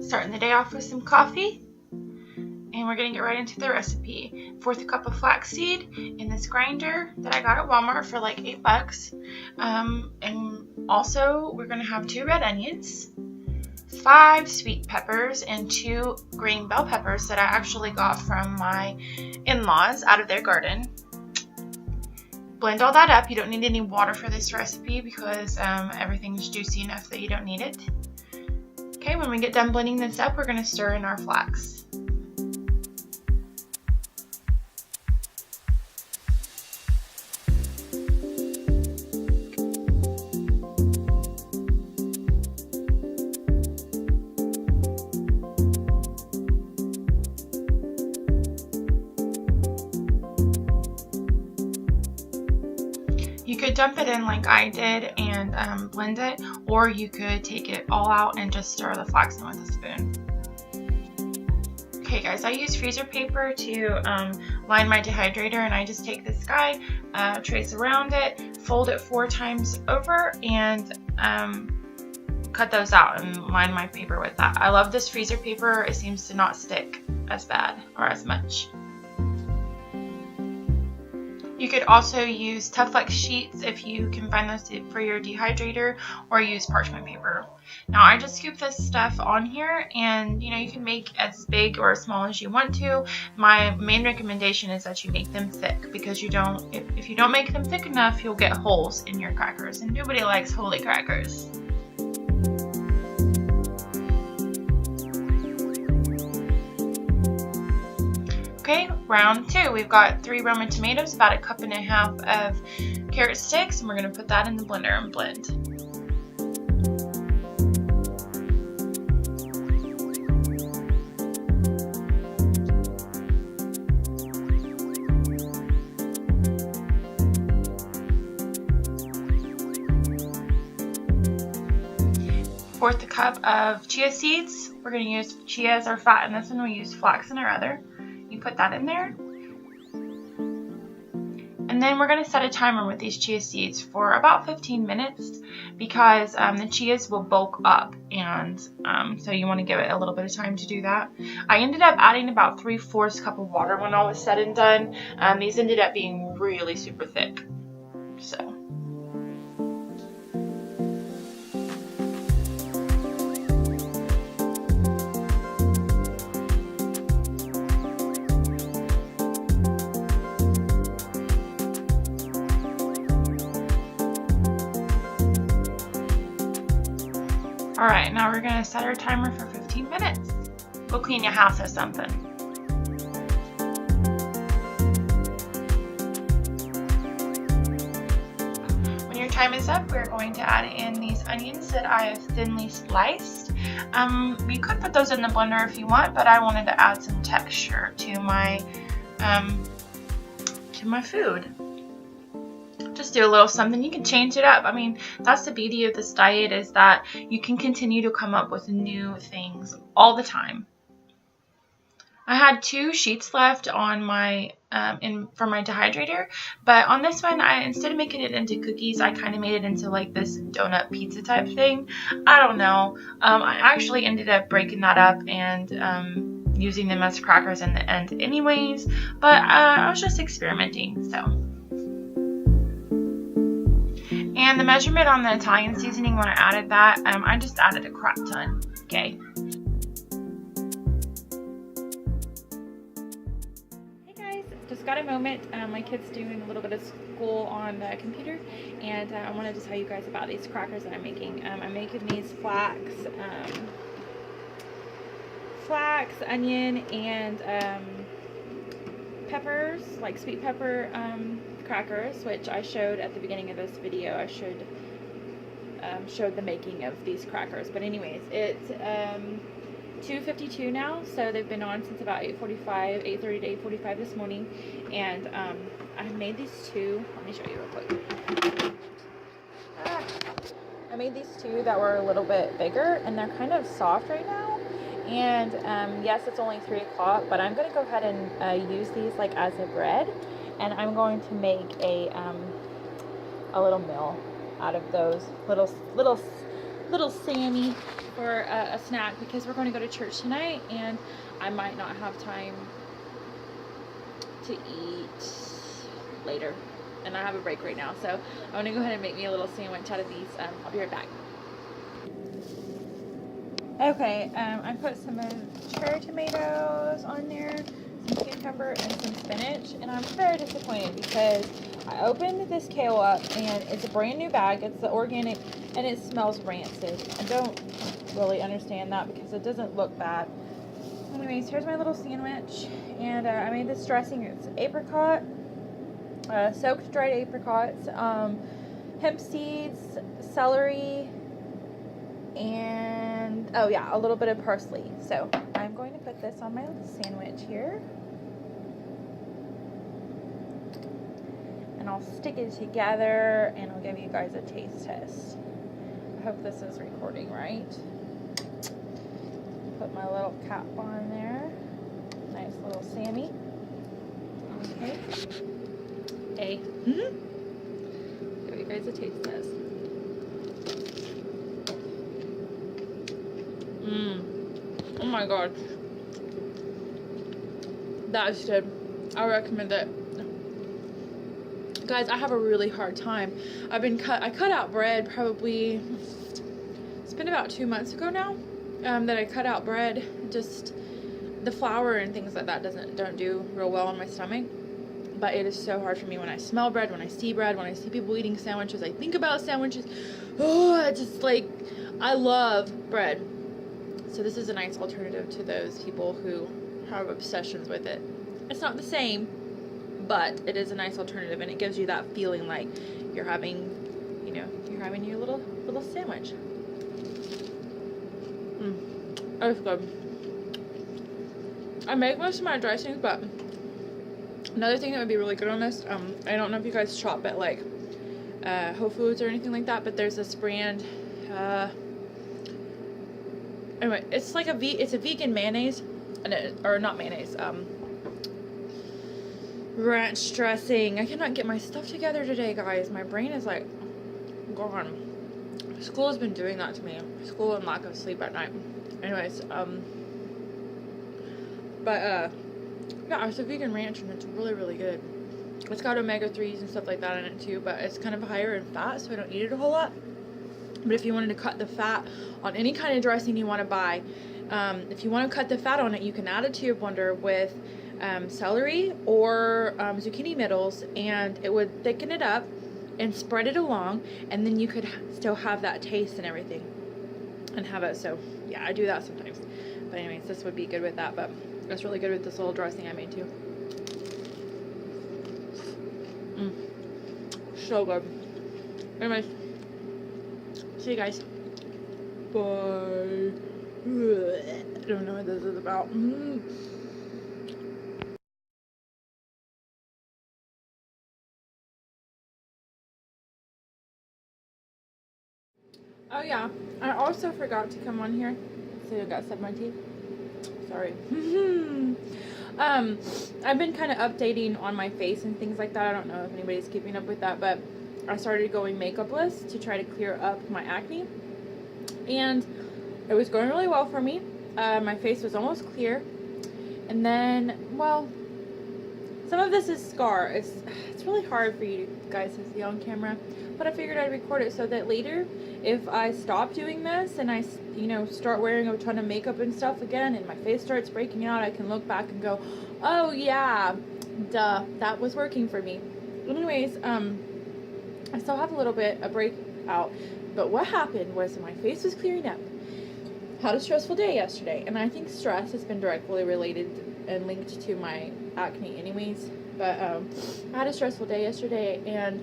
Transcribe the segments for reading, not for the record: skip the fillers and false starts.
Starting the day off with some coffee. And we're going to get right into the recipe. 1/4 cup of flaxseed in this grinder that I got at Walmart for like $8. And also we're going to have 2 red onions, 5 sweet peppers, and 2 green bell peppers that I actually got from my in-laws out of their garden. Blend all that up. You don't need any water for this recipe because everything's juicy enough that you don't need it. Okay, when we get done blending this up, we're going to stir in our flax. You could dump it in like I did and blend it, or you could take it all out and just stir the flax in with a spoon. Okay guys, I use freezer paper to line my dehydrator, and I just take this guide, trace around it, fold it 4 times over, and cut those out and line my paper with that. I love this freezer paper. It seems to not stick as bad or as much. You could also use Tough Flex sheets if you can find those for your dehydrator, or use parchment paper. Now I just scoop this stuff on here, and you can make as big or as small as you want to. My main recommendation is that you make them thick, because if you don't make them thick enough, you'll get holes in your crackers, and nobody likes holy crackers. Okay, round 2. We've got 3 Roma tomatoes, about 1.5 cups of carrot sticks, and we're going to put that in the blender and blend. Fourth cup of chia seeds. We're going to use chia as our fat in this one. We use flax in our other. You put that in there, and then we're going to set a timer with these chia seeds for about 15 minutes, because the chias will bulk up, and so you want to give it a little bit of time to do that. I ended up adding about 3/4 cup of water when all was said and done. These ended up being really super thick, so. Alright, now we're going to set our timer for 15 minutes. Go clean your house or something. When your time is up, we're going to add in these onions that I have thinly sliced. You could put those in the blender if you want, but I wanted to add some texture to my food. Just do a little something. You can change it up. I mean, that's the beauty of this diet, is that you can continue to come up with new things all the time. I had 2 sheets left on my for my dehydrator, but on this one, instead of making it into cookies, I kind of made it into like this donut pizza type thing. I don't know. I actually ended up breaking that up and using them as crackers in the end anyways, but I was just experimenting, so. And the measurement on the Italian seasoning, when I added that, I just added a crap ton, okay? Hey guys, just got a moment. My kid's doing a little bit of school on the computer, and I wanted to tell you guys about these crackers that I'm making. I'm making these flax, onion, and peppers, like sweet pepper crackers, which I showed at the beginning of this video. I showed the making of these crackers, but anyways, it's 2:52 now, so they've been on since about 8:30 to 8:45 this morning, and I made these 2. Let me show you real quick. I made these 2 that were a little bit bigger, and they're kind of soft right now. And yes, it's only 3 o'clock, but I'm going to go ahead and use these like as a bread, and I'm going to make a little meal out of those little little Sammy for a snack because we're going to go to church tonight and I might not have time to eat later. And I have a break right now, so I'm going to go ahead and make me a little sandwich out of these. I'll be right back. Okay, I put some cherry tomatoes on there, some cucumber, and some spinach, and I'm very disappointed because I opened this kale up, and it's a brand new bag. It's the organic, and it smells rancid. I don't really understand that because it doesn't look bad. Anyways, here's my little sandwich, and I made this dressing. It's apricot, soaked dried apricots, hemp seeds, celery, and oh yeah, a little bit of parsley. So I'm going to put this on my little sandwich here, and I'll stick it together and I'll give you guys a taste test. I hope this is recording right. Put my little cap on there. Nice little Sammy. Okay. Hey. Give you guys a taste test. Oh my god. That's good. I recommend it. Guys, I have a really hard time. I cut out bread probably, it's been about 2 months ago now, that I cut out bread. Just the flour and things like that don't do real well on my stomach. But it is so hard for me when I smell bread, when I see bread, when I see people eating sandwiches, I think about sandwiches. Oh, I just like, I love bread. So this is a nice alternative to those people who have obsessions with it. It's not the same, but it is a nice alternative, and it gives you that feeling like you're having, you know, you're having your little sandwich. That's good. I make most of my dressings, but another thing that would be really good on this, I don't know if you guys shop at like Whole Foods or anything like that, but there's this brand, anyway, it's like it's a vegan mayonnaise, and or not mayonnaise, ranch dressing. I cannot get my stuff together today, guys. My brain is like gone. School has been doing that to me. School and lack of sleep at night. Anyways, yeah, it's a vegan ranch and it's really, really good. It's got omega-3s and stuff like that in it too, but it's kind of higher in fat, so I don't eat it a whole lot. But if you wanted to cut the fat on any kind of dressing you want to buy, if you want to cut the fat on it, you can add it to your blender with celery or zucchini middles, and it would thicken it up and spread it along, and then you could still have that taste and everything and have it. So yeah, I do that sometimes. But anyways, this would be good with that, but it's really good with this little dressing I made too. So good. Anyways, see you guys. Bye. I don't know what this is about. Oh yeah, I also forgot to come on here. So I got set my teeth. Sorry. I've been kind of updating on my face and things like that. I don't know if anybody's keeping up with that, but I started going makeupless to try to clear up my acne, and it was going really well for me. My face was almost clear, and then, well, some of this is scar. It's really hard for you guys to see on camera, but I figured I'd record it so that later, if I stop doing this and I, you know, start wearing a ton of makeup and stuff again and my face starts breaking out, I can look back and go, oh yeah, duh, that was working for me. Anyways, I still have a little bit of breakout, but what happened was my face was clearing up. Had a stressful day yesterday, and I think stress has been directly related and linked to my acne anyways, but I had a stressful day yesterday, and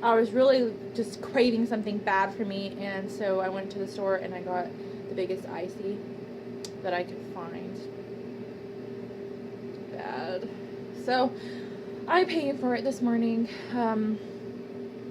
I was really just craving something bad for me, and so I went to the store and I got the biggest icy that I could find. Bad. So I paid for it this morning.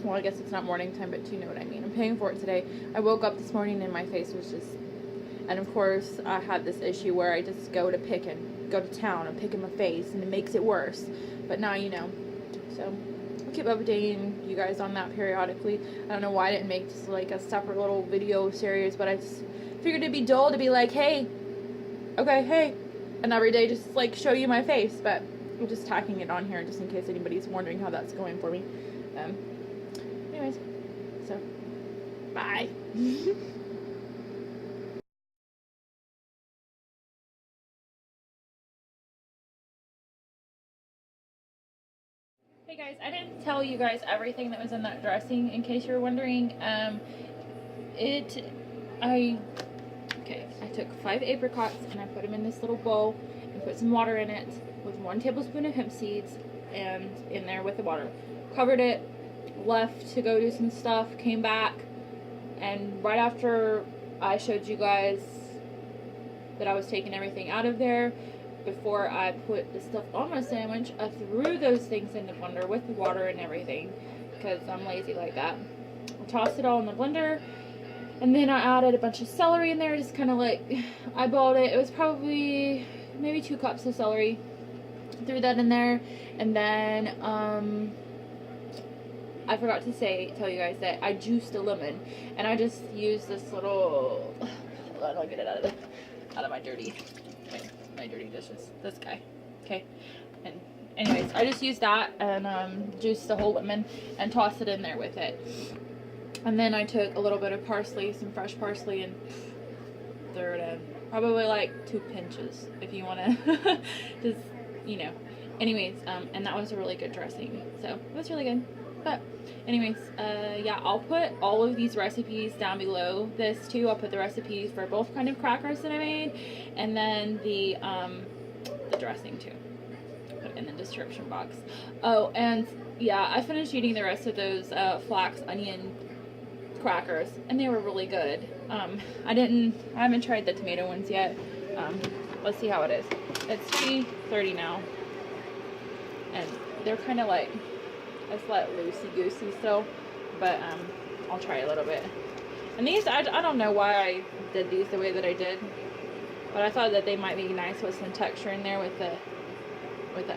Well, I guess it's not morning time, but you know what I mean. I'm paying for it today. I woke up this morning and my face was just, and of course I had this issue where I just go to town and pick in my face, and it makes it worse. But now you know. So keep updating you guys on that periodically. I don't know why I didn't make just like a separate little video series, but I just figured it'd be dull to be like, hey, okay, hey, and every day just like show you my face, but I'm just tacking it on here just in case anybody's wondering how that's going for me. Anyways, so bye. Hey guys, I didn't tell you guys everything that was in that dressing, in case you were wondering. I took 5 apricots and I put them in this little bowl and put some water in it with 1 tablespoon of hemp seeds and in there with the water. Covered it, left to go do some stuff, came back, and right after I showed you guys that I was taking everything out of there, before I put the stuff on my sandwich, I threw those things in the blender with the water and everything because I'm lazy like that. I tossed it all in the blender, and then I added a bunch of celery in there, just kind of like eyeballed it. It was probably maybe 2 cups of celery. Threw that in there, and then I forgot to tell you guys that I juiced a lemon, and I just used this little, hold on, I'll get it out of my dirty dishes. This guy, okay. And anyways, I just used that and juiced the whole lemon and tossed it in there with it. And then I took a little bit of parsley, some fresh parsley, and threw it in. Probably like 2 pinches if you want to just, you know. Anyways, and that was a really good dressing, so it was really good. But anyways, yeah, I'll put all of these recipes down below this too. I'll put the recipes for both kind of crackers that I made, and then the dressing too. Put it in the description box. Oh, and yeah, I finished eating the rest of those flax onion crackers, and they were really good. I haven't tried the tomato ones yet. Let's see how it is. It's 3:30 now, and they're kind of like, it's like loosey-goosey still, but I'll try a little bit. And these, I don't know why I did these the way that I did, but I thought that they might be nice with some texture in there with the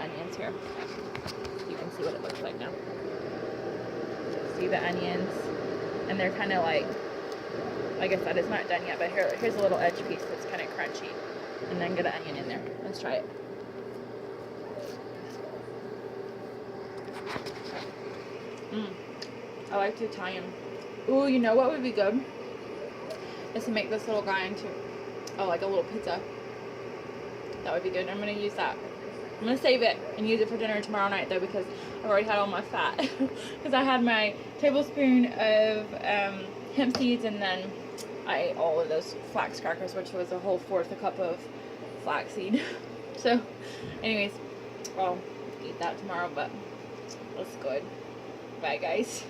onions here. You can see what it looks like now. See the onions, and they're kind of like I said, it's not done yet, but here's a little edge piece that's kind of crunchy, and then get an onion in there. Let's try it. I like the Italian. Ooh, you know what would be good? Is to make this little guy into, like a little pizza. That would be good. I'm going to use that. I'm going to save it and use it for dinner tomorrow night though, because I've already had all my fat. Because I had my tablespoon of hemp seeds, and then I ate all of those flax crackers, which was a whole 1/4 cup of flaxseed. So anyways, I'll eat that tomorrow, but that's good. Bye guys.